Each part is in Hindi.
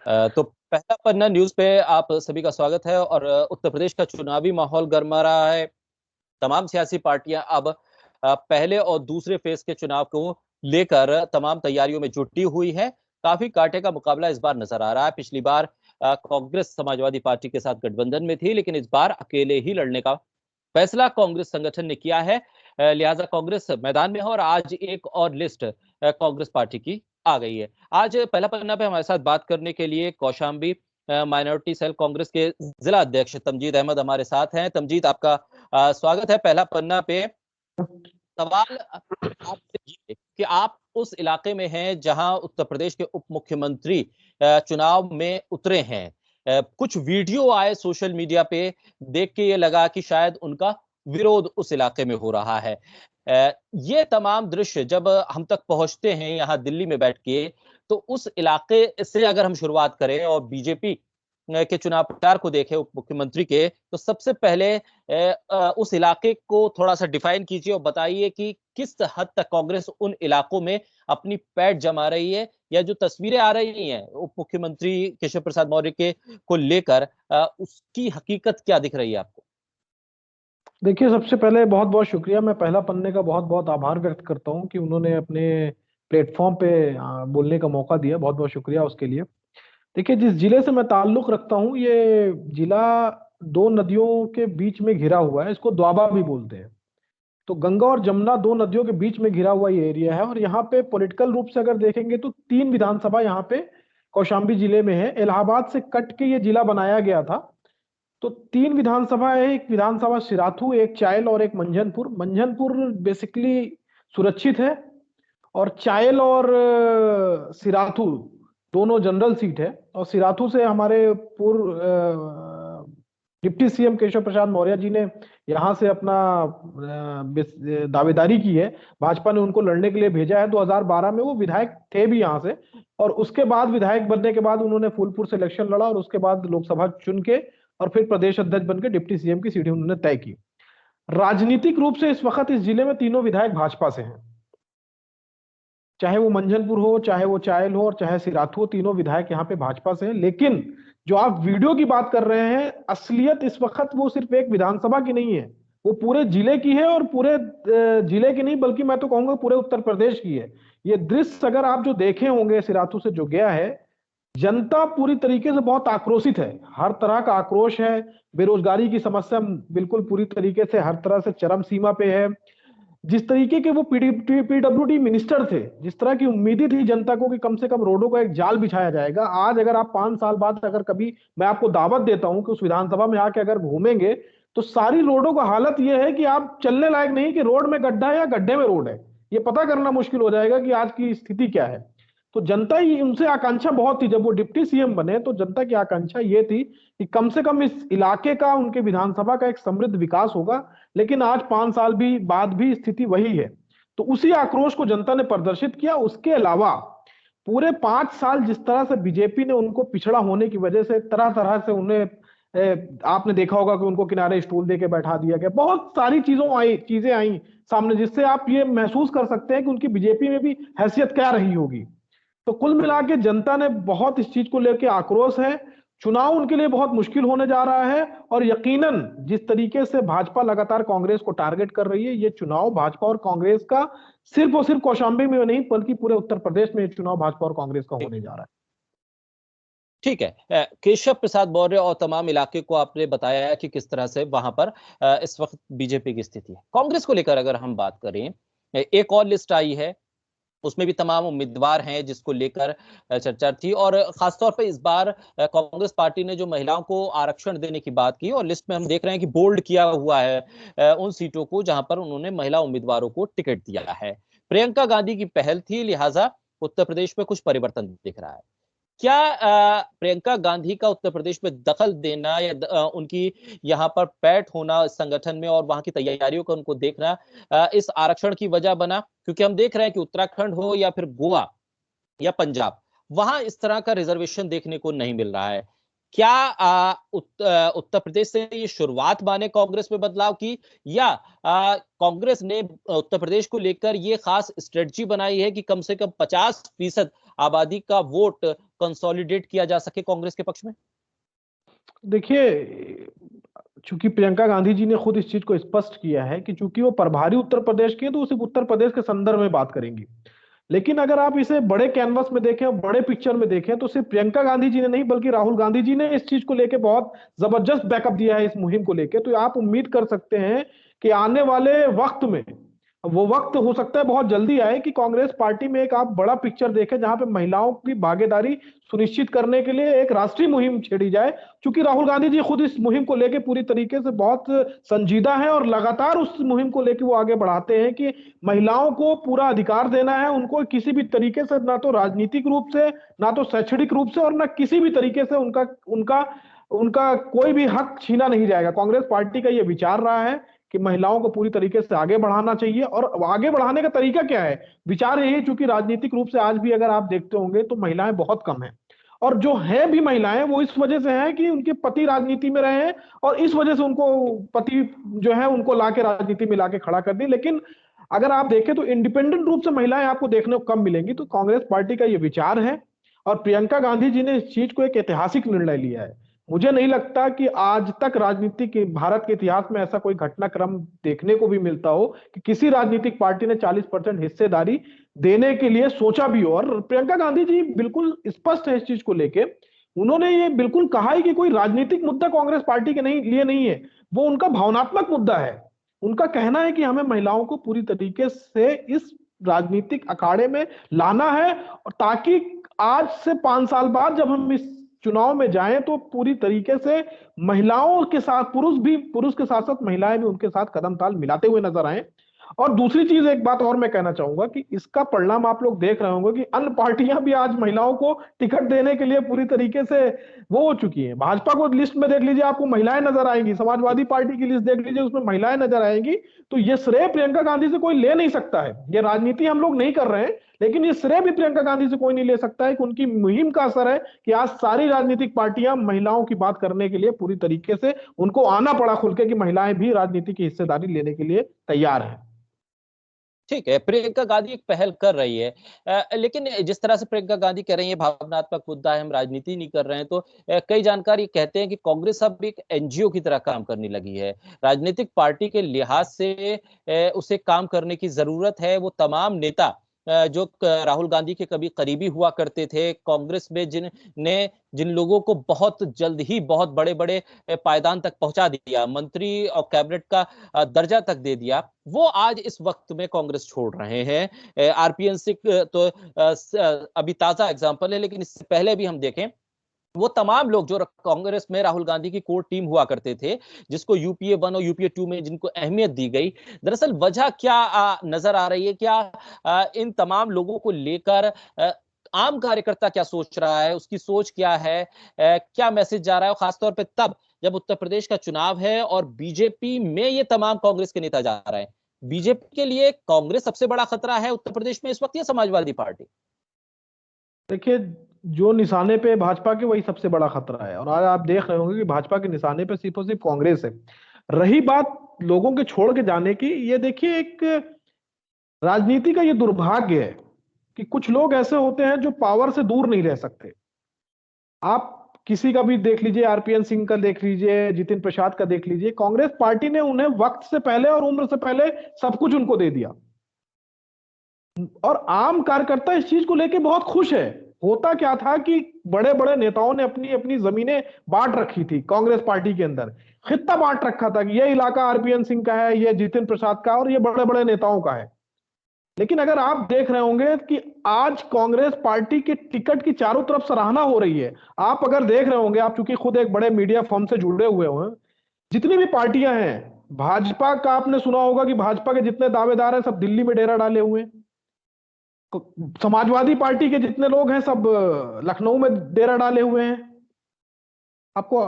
तो पहला पन्ना न्यूज पे आप सभी का स्वागत है। और उत्तर प्रदेश का चुनावी माहौल गर्मा रहा है। तमाम सियासी पार्टियां अब पहले और दूसरे फेज के चुनाव को लेकर तमाम तैयारियों में जुटी हुई है। काफी कांटे का मुकाबला इस बार नजर आ रहा है। पिछली बार कांग्रेस समाजवादी पार्टी के साथ गठबंधन में थी, लेकिन इस बार अकेले ही लड़ने का फैसला कांग्रेस संगठन ने किया है। लिहाजा कांग्रेस मैदान में है और आज एक और लिस्ट कांग्रेस पार्टी की आ गई है। आज पहला पन्ना पे हमारे साथ बात करने के लिए कौशाम्बी माइनॉरिटी सेल कांग्रेस के जिला अध्यक्ष तमजीद अहमद हमारे साथ हैं। तमजीद, आपका स्वागत है पहला पन्ना पे। सवाल आपसे ये है कि आप उस इलाके में हैं जहां उत्तर प्रदेश के उप मुख्यमंत्री चुनाव में उतरे हैं। कुछ वीडियो आए सोशल मीडिया पे, देख के ये लगा कि शायद उनका विरोध उस इलाके में हो रहा है। ये तमाम दृश्य जब हम तक पहुंचते हैं यहाँ दिल्ली में बैठ के, तो उस इलाके से अगर हम शुरुआत करें और बीजेपी के चुनाव प्रचार को देखें उप मुख्यमंत्री के, तो सबसे पहले उस इलाके को थोड़ा सा डिफाइन कीजिए और बताइए कि किस हद तक कांग्रेस उन इलाकों में अपनी पैठ जमा रही है, या जो तस्वीरें आ रही हैं उप मुख्यमंत्री केशव प्रसाद मौर्य के को लेकर, उसकी हकीकत क्या दिख रही है आपको? देखिए, सबसे पहले बहुत बहुत शुक्रिया। मैं पहला पन्ने का बहुत बहुत आभार व्यक्त करता हूं कि उन्होंने अपने प्लेटफॉर्म पे बोलने का मौका दिया। बहुत बहुत शुक्रिया उसके लिए। देखिए, जिस जिले से मैं ताल्लुक रखता हूं, ये जिला दो नदियों के बीच में घिरा हुआ है। इसको द्वाबा भी बोलते हैं। तो गंगा और जमुना दो नदियों के बीच में घिरा हुआ ये एरिया है। और यहाँ पे पॉलिटिकल रूप से अगर देखेंगे तो तीन विधानसभा यहाँ पे कौशाम्बी जिले में है। इलाहाबाद से कट के ये जिला बनाया गया था। तो तीन विधानसभा है। एक विधानसभा सिराथू, एक चायल और एक मंझनपुर। मंझनपुर बेसिकली सुरक्षित है, और चायल और सिराथू दोनों जनरल सीट है। और सिराथू से हमारे पूर्व डिप्टी सीएम केशव प्रसाद मौर्य जी ने यहां से अपना दावेदारी की है। भाजपा ने उनको लड़ने के लिए भेजा है। 2012 में वो विधायक थे भी यहाँ से। और उसके बाद विधायक बनने के बाद उन्होंने फूलपुर से इलेक्शन लड़ा, और उसके बाद लोकसभा चुन के और फिर प्रदेश अध्यक्ष बनकर डिप्टी सीएम की सीढ़ी उन्होंने तय की। राजनीतिक रूप से इस वक्त इस जिले में तीनों विधायक भाजपा से हैं। चाहे वो मंझनपुर हो, चाहे वो चायल हो, और चाहे सिराथू हो, तीनों विधायक यहाँ पे भाजपा से हैं। लेकिन जो आप वीडियो की बात कर रहे हैं, असलियत इस वक्त वो सिर्फ एक विधानसभा की नहीं है, वो पूरे जिले की है। और पूरे जिले की नहीं, बल्कि मैं तो कहूंगा पूरे उत्तर प्रदेश की है। ये दृश्य अगर आप जो देखे होंगे सिराथू से जो गया है, जनता पूरी तरीके से बहुत आक्रोशित है। हर तरह का आक्रोश है। बेरोजगारी की समस्या बिल्कुल पूरी तरीके से हर तरह से चरम सीमा पे है। जिस तरीके के वो पीडब्ल्यूडी मिनिस्टर थे, जिस तरह की उम्मीदी थी जनता को कि कम से कम रोडों का एक जाल बिछाया जाएगा, आज अगर आप 5 साल बाद अगर कभी, मैं आपको दावत देता हूं कि उस विधानसभा में आके अगर घूमेंगे, तो सारी रोडों का हालत यह है कि आप चलने लायक नहीं, कि रोड में गड्ढा है या गड्ढे में रोड है। ये पता करना मुश्किल हो जाएगा कि आज की स्थिति क्या है। तो जनता ही, उनसे आकांक्षा बहुत थी। जब वो डिप्टी सीएम बने तो जनता की आकांक्षा ये थी कि कम से कम इस इलाके का, उनके विधानसभा का एक समृद्ध विकास होगा। लेकिन आज 5 साल भी बाद भी स्थिति वही है। तो उसी आक्रोश को जनता ने प्रदर्शित किया। उसके अलावा पूरे 5 साल जिस तरह से बीजेपी ने उनको पिछड़ा होने की वजह से तरह तरह से उन्हें, आपने देखा होगा कि उनको किनारे स्टूल देके बैठा दिया गया। बहुत सारी चीजें आई सामने, जिससे आप ये महसूस कर सकते हैं कि उनकी बीजेपी में भी हैसियत क्या रही होगी। तो कुल मिला के जनता ने बहुत इस चीज को लेकर आक्रोश है। चुनाव उनके लिए बहुत मुश्किल होने जा रहा है। और यकीनन जिस तरीके से भाजपा लगातार कांग्रेस को टारगेट कर रही है, ये चुनाव भाजपा और कांग्रेस का सिर्फ और सिर्फ कौशाम्बी में नहीं, बल्कि पूरे उत्तर प्रदेश में ये चुनाव भाजपा और कांग्रेस का होने जा रहा है। ठीक है। केशव प्रसाद मौर्य और तमाम इलाके को आपने बताया है कि किस तरह से वहां पर इस वक्त बीजेपी की स्थिति है। कांग्रेस को लेकर अगर हम बात करें, एक और लिस्ट आई है, उसमें भी तमाम उम्मीदवार हैं जिसको लेकर चर्चा थी। और खासतौर पर इस बार कांग्रेस पार्टी ने जो महिलाओं को आरक्षण देने की बात की, और लिस्ट में हम देख रहे हैं कि बोल्ड किया हुआ है उन सीटों को जहां पर उन्होंने महिला उम्मीदवारों को टिकट दिया है। प्रियंका गांधी की पहल थी, लिहाजा उत्तर प्रदेश में कुछ परिवर्तन दिख रहा है। क्या प्रियंका गांधी का उत्तर प्रदेश में दखल देना, या उनकी यहाँ पर पैठ होना संगठन में और वहां की तैयारियों को उनको देखना, इस आरक्षण की वजह बना? क्योंकि हम देख रहे हैं कि उत्तराखंड हो या फिर गोवा या पंजाब, वहां इस तरह का रिजर्वेशन देखने को नहीं मिल रहा है। क्या उत्तर प्रदेश से ये शुरुआत माने कांग्रेस में बदलाव की, या कांग्रेस ने उत्तर प्रदेश को लेकर ये खास स्ट्रेटजी बनाई है कि कम से कम 50% आबादी का वोट कंसोलिडेट किया जा सके कांग्रेस के पक्ष में? देखिए, चूंकि प्रियंका गांधी जी ने खुद इस चीज को स्पष्ट किया है कि चूंकि वो प्रभारी उत्तर प्रदेश की है तो वो सिर्फ उत्तर प्रदेश के संदर्भ में बात करेंगी। लेकिन अगर आप इसे बड़े कैनवस में देखें और बड़े पिक्चर में देखें तो सिर्फ प्रियंका गांधी जी ने नहीं बल्कि राहुल गांधी जी ने इस चीज को लेकर बहुत जबरदस्त बैकअप दिया है इस मुहिम को लेकर। तो आप उम्मीद कर सकते हैं कि आने वाले वक्त में, वो वक्त हो सकता है बहुत जल्दी आए, कि कांग्रेस पार्टी में एक आप बड़ा पिक्चर देखें जहां पे महिलाओं की भागीदारी सुनिश्चित करने के लिए एक राष्ट्रीय मुहिम छेड़ी जाए। क्योंकि राहुल गांधी जी खुद इस मुहिम को लेकर पूरी तरीके से बहुत संजीदा है और लगातार उस मुहिम को लेकर वो आगे बढ़ाते हैं कि महिलाओं को पूरा अधिकार देना है, उनको किसी भी तरीके से, ना तो राजनीतिक रूप से, ना तो शैक्षणिक रूप से, और ना किसी भी तरीके से उनका उनका उनका कोई भी हक छीना नहीं जाएगा। कांग्रेस पार्टी का ये विचार रहा है कि महिलाओं को पूरी तरीके से आगे बढ़ाना चाहिए। और आगे बढ़ाने का तरीका क्या है? विचार यही है, चूंकि राजनीतिक रूप से आज भी अगर आप देखते होंगे तो महिलाएं बहुत कम हैं, और जो है भी महिलाएं वो इस वजह से है कि उनके पति राजनीति में रहे हैं और इस वजह से उनको पति जो है उनको लाके राजनीति में लाके खड़ा कर दी। लेकिन अगर आप देखें तो इंडिपेंडेंट रूप से महिलाएं आपको देखने को कम मिलेंगी। तो कांग्रेस पार्टी का ये विचार है और प्रियंका गांधी जी ने इस चीज को एक ऐतिहासिक निर्णय लिया है। मुझे नहीं लगता कि आज तक राजनीति के भारत के इतिहास में ऐसा कोई घटनाक्रम देखने को भी मिलता हो कि किसी राजनीतिक पार्टी ने 40% हिस्सेदारी देने के लिए सोचा भी हो। और प्रियंका गांधी जी बिल्कुल स्पष्ट है इस चीज को लेके। उन्होंने ये बिल्कुल कहा है कि कोई राजनीतिक मुद्दा कांग्रेस पार्टी के लिए नहीं है, वो उनका भावनात्मक मुद्दा है। उनका कहना है कि हमें महिलाओं को पूरी तरीके से इस राजनीतिक अखाड़े में लाना है, और ताकि आज से 5 साल बाद जब हम इस चुनाव में जाएं तो पूरी तरीके से महिलाओं के साथ पुरुष के साथ साथ महिलाएं भी उनके साथ कदम ताल मिलाते हुए नजर आए। और दूसरी चीज, एक बात और मैं कहना चाहूंगा कि इसका परिणाम आप लोग देख रहे होंगे कि अन्य पार्टियां भी आज महिलाओं को टिकट देने के लिए पूरी तरीके से वो हो चुकी है। भाजपा को लिस्ट में देख लीजिए, आपको महिलाएं नजर आएंगी। समाजवादी पार्टी की लिस्ट देख लीजिए, उसमें महिलाएं नजर आएंगी। तो ये श्रेय प्रियंका गांधी से कोई ले नहीं सकता है। ये राजनीति हम लोग नहीं कर रहे हैं, लेकिन ये श्रेय भी प्रियंका गांधी से कोई नहीं ले सकता है कि उनकी मुहिम का असर है कि आज सारी राजनीतिक पार्टियां महिलाओं की बात करने के लिए पूरी तरीके से उनको आना पड़ा खुल के कि महिलाएं भी राजनीति की हिस्सेदारी लेने के लिए तैयार हैं। ठीक है, प्रियंका गांधी एक पहल कर रही है, लेकिन जिस तरह से प्रियंका गांधी कह रही है भावनात्मक मुद्दा है, हम राजनीति नहीं कर रहे हैं, तो कई जानकार ये कहते हैं कि कांग्रेस अब एक एनजीओ की तरह काम करने लगी है। राजनीतिक पार्टी के लिहाज से उसे काम करने की जरूरत है। वो तमाम नेता जो राहुल गांधी के कभी करीबी हुआ करते थे, कांग्रेस में जिन लोगों को बहुत जल्द ही बहुत बड़े बड़े पायदान तक पहुंचा दिया, मंत्री और कैबिनेट का दर्जा तक दे दिया, वो आज इस वक्त में कांग्रेस छोड़ रहे हैं। आरपीएन सिंह तो अभी ताजा एग्जांपल है, लेकिन इससे पहले भी हम देखें, वो तमाम लोग जो कांग्रेस में राहुल गांधी की कोर टीम हुआ करते थे, जिसको यूपीए 1 और यूपीए 2 में जिनको अहमियत दी गई, दरअसल वजह क्या नजर आ रही है? क्या इन तमाम लोगों को लेकर आम कार्यकर्ता क्या सोच रहा है, उसकी सोच क्या है, क्या मैसेज जा रहा है? खासतौर पे तब जब उत्तर प्रदेश का चुनाव है और बीजेपी में ये तमाम कांग्रेस के नेता जा रहे हैं। बीजेपी के लिए कांग्रेस सबसे बड़ा खतरा है उत्तर प्रदेश में इस वक्त, या समाजवादी पार्टी? देखिए, जो निशाने पे भाजपा के वही सबसे बड़ा खतरा है। और आज आप देख रहे होंगे कि भाजपा के निशाने पे सिर्फ और सिर्फ कांग्रेस है। रही बात लोगों के छोड़ के जाने की, ये देखिए एक राजनीति का ये दुर्भाग्य है कि कुछ लोग ऐसे होते हैं जो पावर से दूर नहीं रह सकते। आप किसी का भी देख लीजिए, आरपीएन सिंह का देख लीजिए, जितिन प्रसाद का देख लीजिए, कांग्रेस पार्टी ने उन्हें वक्त से पहले और उम्र से पहले सब कुछ उनको दे दिया। और आम कार्यकर्ता इस चीज को लेके बहुत खुश है। होता क्या था कि बड़े बड़े नेताओं ने अपनी अपनी जमीनें बांट रखी थी कांग्रेस पार्टी के अंदर, खित्ता बांट रखा था कि ये इलाका आरपीएन सिंह का है, ये जितिन प्रसाद का, और ये बड़े बड़े नेताओं का है। लेकिन अगर आप देख रहे होंगे कि आज कांग्रेस पार्टी के टिकट की चारों तरफ सराहना हो रही है। आप अगर देख रहे होंगे, आप चूंकि खुद एक बड़े मीडिया फर्म से जुड़े हुए हैं, जितनी भी पार्टियां हैं, भाजपा का आपने सुना होगा कि भाजपा के जितने दावेदार हैं सब दिल्ली में डेरा डाले हुए हैं। समाजवादी पार्टी के जितने लोग हैं सब लखनऊ में डेरा डाले हुए हैं। आपको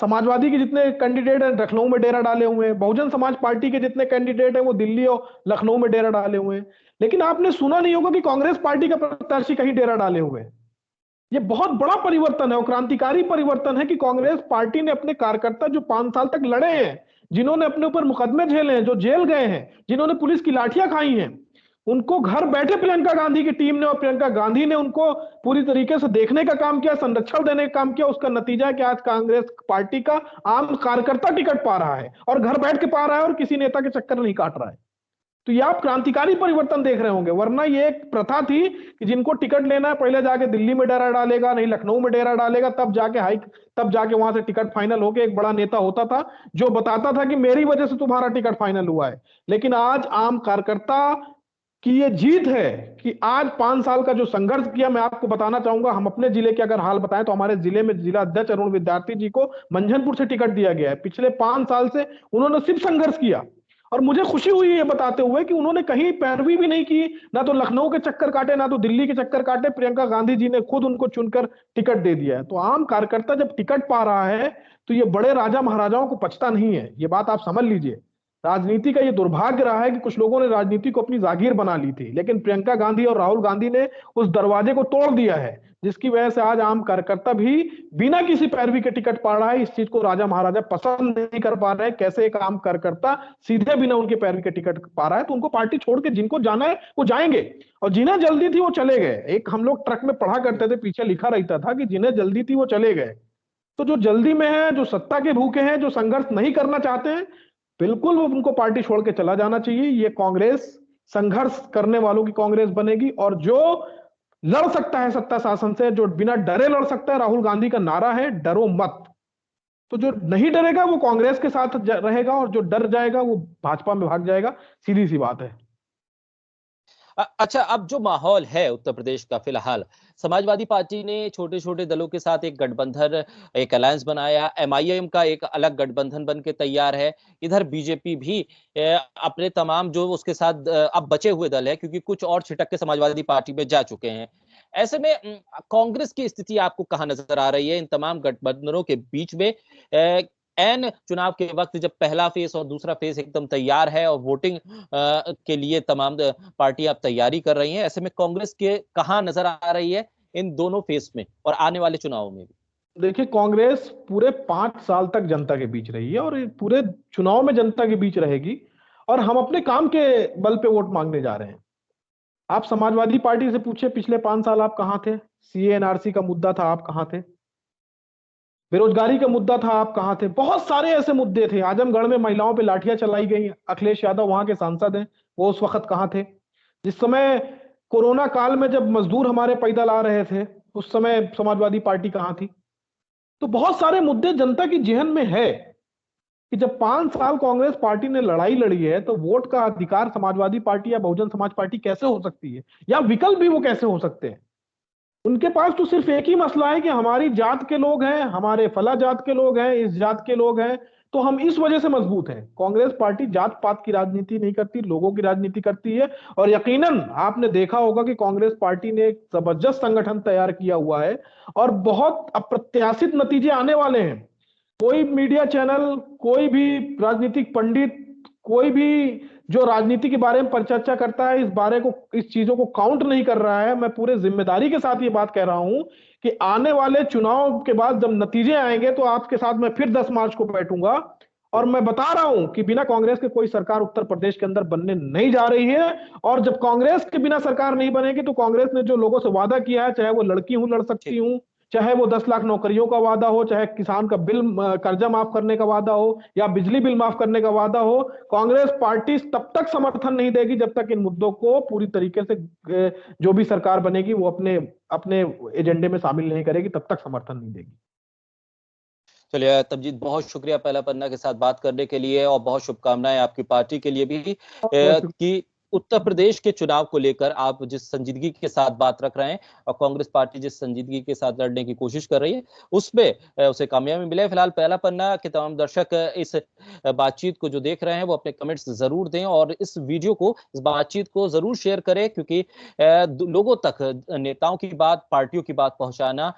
समाजवादी के जितने कैंडिडेट हैं लखनऊ में डेरा डाले हुए हैं। बहुजन समाज पार्टी के जितने कैंडिडेट हैं वो दिल्ली और लखनऊ में डेरा डाले हुए हैं। लेकिन आपने सुना नहीं होगा कि कांग्रेस पार्टी का प्रत्याशी कहीं डेरा डाले हुए हैं। ये बहुत बड़ा परिवर्तन है और क्रांतिकारी परिवर्तन है कि कांग्रेस पार्टी ने अपने कार्यकर्ता जो 5 साल तक लड़े हैं, जिन्होंने अपने ऊपर मुकदमे झेले हैं, जो जेल गए हैं, जिन्होंने पुलिस की लाठियां खाई हैं, उनको घर बैठे प्रियंका गांधी की टीम ने और प्रियंका गांधी ने उनको पूरी तरीके से देखने का काम किया, संरक्षण देने का काम किया। उसका नतीजा है कि आज कांग्रेस पार्टी का आम कार्यकर्ता टिकट पा रहा है और घर बैठ के पा रहा है और किसी नेता के चक्कर नहीं काट रहा है। तो ये आप क्रांतिकारी परिवर्तन देख रहे होंगे, वरना ये एक प्रथा थी कि जिनको टिकट लेना है पहले जाके दिल्ली में डेरा डालेगा, नहीं लखनऊ में डेरा डालेगा, तब जाके वहां से टिकट फाइनल होके एक बड़ा नेता होता था जो बताता था कि मेरी वजह से तुम्हारा टिकट फाइनल हुआ है। लेकिन आज आम कार्यकर्ता कि ये जीत है कि आज 5 साल का जो संघर्ष किया, मैं आपको बताना चाहूंगा, हम अपने जिले के अगर हाल बताएं तो हमारे जिले में जिला अध्यक्ष अरुण विद्यार्थी जी को मंझनपुर से टिकट दिया गया है। पिछले 5 साल से उन्होंने सिर्फ संघर्ष किया और मुझे खुशी हुई ये बताते हुए कि उन्होंने कहीं पैरवी भी नहीं की, ना तो लखनऊ के चक्कर काटे ना तो दिल्ली के चक्कर काटे। प्रियंका गांधी जी ने खुद उनको चुनकर टिकट दे दिया है। तो आम कार्यकर्ता जब टिकट पा रहा है तो ये बड़े राजा महाराजाओं को पचता नहीं है, ये बात आप समझ लीजिए। राजनीति का ये दुर्भाग्य रहा है कि कुछ लोगों ने राजनीति को अपनी जागीर बना ली थी, लेकिन प्रियंका गांधी और राहुल गांधी ने उस दरवाजे को तोड़ दिया है, जिसकी वजह से आज आम कार्यकर्ता भी बिना किसी पैरवी के टिकट पा रहा है। इस चीज को राजा महाराजा पसंद नहीं कर पा रहे हैं, कैसे एक आम कार्यकर्ता सीधे बिना उनके पैरवी के टिकट पा रहा है। तो उनको पार्टी छोड़ के जिनको जाना है वो जाएंगे और जिन्हें जल्दी थी वो चले गए। एक हम लोग ट्रक में पढ़ा करते थे, पीछे लिखा रहता था कि जिन्हें जल्दी थी वो चले गए। तो जो जल्दी में है, जो सत्ता के भूखे हैं, जो संघर्ष नहीं करना चाहते हैं, बिल्कुल वो उनको पार्टी छोड़ के चला जाना चाहिए। ये कांग्रेस संघर्ष करने वालों की कांग्रेस बनेगी और जो लड़ सकता है सत्ता शासन से, जो बिना डरे लड़ सकता है, राहुल गांधी का नारा है डरो मत। तो जो नहीं डरेगा वो कांग्रेस के साथ रहेगा और जो डर जाएगा वो भाजपा में भाग जाएगा। सीधी सी बात है। अच्छा, अब जो माहौल है उत्तर प्रदेश का फिलहाल, समाजवादी पार्टी ने छोटे छोटे दलों के साथ एक गठबंधन, एक अलायंस बनाया। एमआईएम का एक अलग गठबंधन बन के तैयार है। इधर बीजेपी भी अपने तमाम जो उसके साथ अब बचे हुए दल है, क्योंकि कुछ और छिटक के समाजवादी पार्टी में जा चुके हैं। ऐसे में कांग्रेस की स्थिति आपको कहां नजर आ रही है इन तमाम गठबंधनों के बीच में? एन चुनाव के वक्त जब पहला फेज और दूसरा फेज एकदम तैयार है और वोटिंग के लिए तमाम पार्टियां अब तैयारी कर रही हैं, ऐसे में कांग्रेस के कहां नजर आ रही है इन दोनों फेज में और आने वाले चुनावों में भी? देखिए, कांग्रेस पूरे 5 साल तक जनता के बीच रही है और पूरे चुनाव में जनता के बीच रहेगी और हम अपने काम के बल पे वोट मांगने जा रहे हैं। आप समाजवादी पार्टी से पूछे पिछले 5 साल आप कहां थे? सीए एनआरसी का मुद्दा था, आप कहां थे? बेरोजगारी का मुद्दा था, आप कहां थे? बहुत सारे ऐसे मुद्दे थे। आजमगढ़ में महिलाओं पे लाठियां चलाई गई, अखिलेश यादव वहां के सांसद हैं, वो उस वक्त कहां थे? जिस समय कोरोना काल में जब मजदूर हमारे पैदल आ रहे थे, उस समय समाजवादी पार्टी कहां थी? तो बहुत सारे मुद्दे जनता की जेहन में है कि जब 5 साल कांग्रेस पार्टी ने लड़ाई लड़ी है तो वोट का अधिकार समाजवादी पार्टी या बहुजन समाज पार्टी कैसे हो सकती है, या विकल्प भी वो कैसे हो सकते हैं? उनके पास तो सिर्फ एक ही मसला है कि हमारी जात के लोग हैं, हमारे फला जात के लोग हैं, इस जात के लोग हैं, तो हम इस वजह से मजबूत हैं। कांग्रेस पार्टी जात पात की राजनीति नहीं करती, लोगों की राजनीति करती है। और यकीनन आपने देखा होगा कि कांग्रेस पार्टी ने एक जबरदस्त संगठन तैयार किया हुआ है और बहुत अप्रत्याशित नतीजे आने वाले हैं। कोई मीडिया चैनल, कोई भी राजनीतिक पंडित, कोई भी जो राजनीति के बारे में परिचर्चा करता है, इस चीजों को काउंट नहीं कर रहा है। मैं पूरे जिम्मेदारी के साथ ये बात कह रहा हूं कि आने वाले चुनाव के बाद जब नतीजे आएंगे तो आपके साथ मैं फिर 10 मार्च को बैठूंगा और मैं बता रहा हूं कि बिना कांग्रेस के कोई सरकार उत्तर प्रदेश के अंदर बनने नहीं जा रही है। और जब कांग्रेस के बिना सरकार नहीं बनेगी तो कांग्रेस ने जो लोगों से वादा किया है, चाहे वो लड़की हूं लड़ सकती हूं, चाहे वो 10 लाख नौकरियों का वादा हो, चाहे किसान का बिल कर्जा माफ करने का वादा हो या बिजली बिल माफ करने का वादा हो, कांग्रेस पार्टी तब तक समर्थन नहीं देगी जब तक इन मुद्दों को पूरी तरीके से जो भी सरकार बनेगी वो अपने अपने एजेंडे में शामिल नहीं करेगी, तब तक समर्थन नहीं देगी। चलिए तमजीद, बहुत शुक्रिया पहला पन्ना के साथ बात करने के लिए और बहुत शुभकामनाएं आपकी पार्टी के लिए भी कि उत्तर प्रदेश के चुनाव को लेकर आप जिस संजीदगी के साथ बात रख रहे हैं और कांग्रेस पार्टी जिस संजीदगी के साथ लड़ने की कोशिश कर रही है उसमें उसे कामयाबी मिले। फिलहाल पहला पन्ना के तमाम दर्शक इस बातचीत को जो देख रहे हैं वो अपने कमेंट्स जरूर दें और इस वीडियो को, इस बातचीत को जरूर शेयर करें, क्योंकि लोगों तक नेताओं की बात, पार्टियों की बात पहुंचाना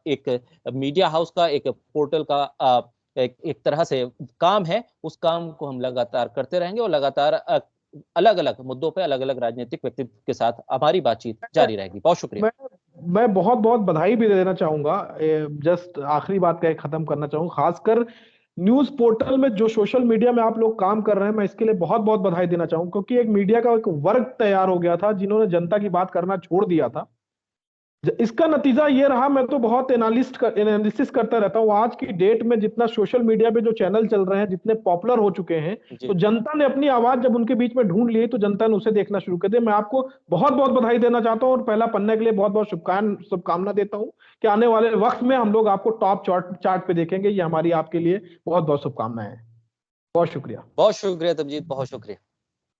एक मीडिया हाउस का, एक पोर्टल का एक तरह से काम है। उस काम को हम लगातार करते रहेंगे और लगातार अलग अलग मुद्दों पे अलग अलग राजनीतिक व्यक्तित्व के साथ हमारी बातचीत जारी रहेगी। बहुत शुक्रिया। मैं बहुत बहुत बधाई भी देना चाहूंगा। जस्ट आखिरी बात कह खत्म करना चाहूंगा, खासकर न्यूज पोर्टल में जो सोशल मीडिया में आप लोग काम कर रहे हैं, मैं इसके लिए बहुत बहुत बधाई देना चाहूंगा, क्योंकि एक मीडिया का एक वर्ग तैयार हो गया था जिन्होंने जनता की बात करना छोड़ दिया था। इसका नतीजा ये रहा, मैं तो बहुत एनालिसिस करता रहता हूँ, आज की डेट में जितना सोशल मीडिया पे जो चैनल चल रहे हैं, जितने पॉपुलर हो चुके हैं, तो जनता ने अपनी आवाज जब उनके बीच में ढूंढ ली तो जनता ने उसे देखना शुरू कर दिया। मैं आपको बहुत बहुत बधाई देना चाहता हूँ और पहला पन्ने के लिए बहुत बहुत शुभकामना देता हूँ कि आने वाले वक्त में हम लोग आपको टॉप चार्ट पे देखेंगे। ये हमारी आपके लिए बहुत बहुत शुभकामनाएं हैं। बहुत शुक्रिया। बहुत शुक्रिया तमजीद, बहुत शुक्रिया।